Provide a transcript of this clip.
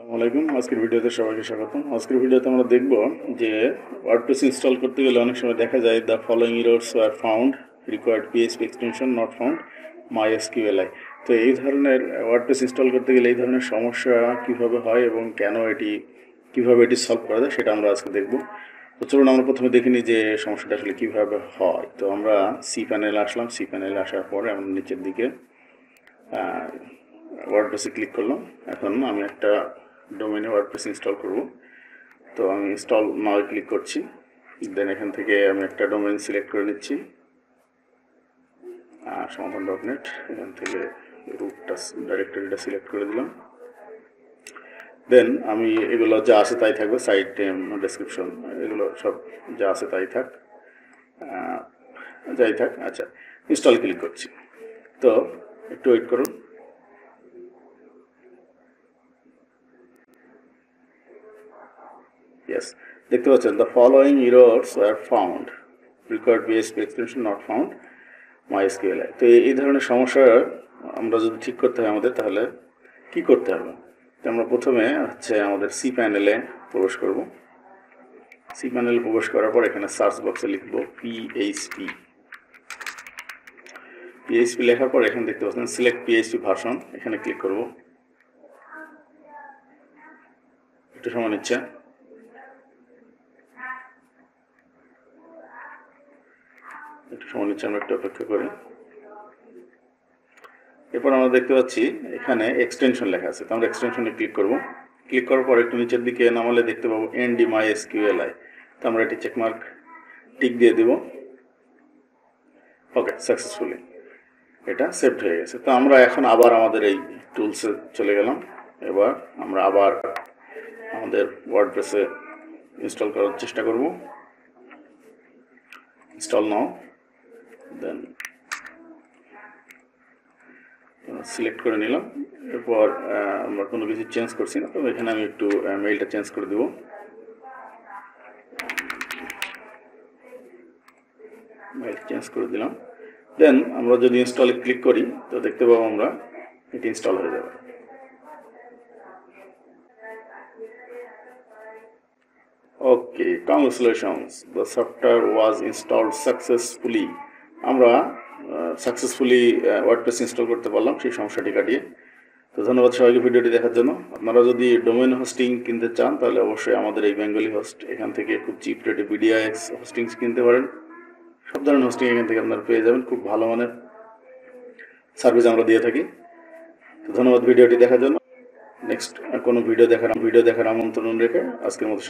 আসসালামু আলাইকুম। আজকের ভিডিওতে সবাইকে স্বাগতম। আজকের ভিডিওতে আমরা দেখব যে ওয়ার্ডপ্রেস ইনস্টল করতে গেলে অনেক সময় দেখা যায় the following errors were found, required PHP extension not found, mysqli. তো এই ধরনের ওয়ার্ডপ্রেস ইনস্টল করতে গেলে এই ধরনের সমস্যা কিভাবে হয় এবং কেন কিভাবে এটি সলভ করা যায় সেটা আমরা আজকে দেখব। তো চলুন আমরা প্রথমে দেখে নিই যে সমস্যাটা আসলে কিভাবে হয়। তো আমরা সি প্যানেলে আসলাম। সি প্যানেলে আসার পরে আমরা নিচের দিকে ওয়ার্ডপ্রেসে ক্লিক করলাম। এখন আমি একটা ডোমেনে ওয়ার্ডপ্রেস ইনস্টল করব। তো আমি ইনস্টল নাও ক্লিক করছি। দেন এখান থেকে আমি একটা ডোমেন সিলেক্ট করে নিচ্ছি, সমাধান.net। এখান থেকে রুটটা ডাইরেক্টরিটা সিলেক্ট করে দিলাম। দেন আমি এগুলো যা আছে তাই থাকবে, সাইট ডেসক্রিপশন এগুলো সব যা আছে তাই থাক, যাই থাক। আচ্ছা, ইনস্টল ক্লিক করছি। তো একটু ওয়েট করুন। Yes, দেখতে পাচ্ছেন the following errors were found, required PHP extension not found, MySQLi। তো এই ধরনের সমস্যা আমরা যদি ঠিক করতে হয় আমাদের, তাহলে কি করতে হবে? তো আমরা প্রথমে আমাদের সি প্যানেলে প্রবেশ করব। সি প্যানেলে প্রবেশ করার পর এখানে সার্চ বক্সে লিখব পিএইচপি। পিএইচপি লেখার পর এখানে দেখতে পাচ্ছেন সিলেক্ট পিএইচপি ভার্সন, এখানে ক্লিক করব। একটু সময় নিচ্ছে। আমরা একটু অপেক্ষা করি। এরপর আমরা দেখতে পাচ্ছি এখানে এক্সটেনশন লেখা আছে, তো আমরা এক্সটেনশনে ক্লিক করব। ক্লিক করার পর একটু নিচের দিকে নামালে দেখতে পাবো এনডি মাইএসকিউএলআই। তো আমরা এটি চেকমার্ক টিক দিয়ে দিব। ওকে, সাকসেসফুলি এটা সেভড হয়ে গেছে। তো আমরা এখন আবার আমাদের এই টুলসে চলে গেলাম। এবার আমরা আবার আমাদের ওয়ার্ডপ্রেসে ইনস্টল করার চেষ্টা করব। ইনস্টল নাও, দেন সিলেক্ট করে নিলাম। এরপর আমরা কোনো কিছু চেঞ্জ করছি না, তবে এখানে আমি একটু মেইলটা চেঞ্জ করে দেব। মেইল চেঞ্জ করে দিলাম। দেন আমরা যদি ইনস্টলে ক্লিক করি তো দেখতে পাবো আমরা এটি ইনস্টল হয়ে যাবে। Okay, congratulations, the software was installed successfully. আমরা সাকসেসফুলি ওয়ার্ডপ্রেস ইনস্টল করতে পারলাম সেই সমস্যাটি কাটিয়ে। তো ধন্যবাদ সবাইকে ভিডিওটি দেখার জন্য। আপনারা যদি ডোমেন হোস্টিং কিনতে চান তাহলে অবশ্যই আমাদের এই বেঙ্গলি হোস্ট এখান থেকে খুব চিপ রেটে বিডিআইএক্স হোস্টিং কিনতে পারেন। সব ধরনের হোস্টিং এখান থেকে আপনারা পেয়ে যাবেন, খুব ভালো মানের সার্ভিস আমরা দিয়ে থাকি। তো ধন্যবাদ ভিডিওটি দেখার জন্য। নেক্সট কোনো ভিডিও দেখার আমন্ত্রণ রেখে আজকের মতো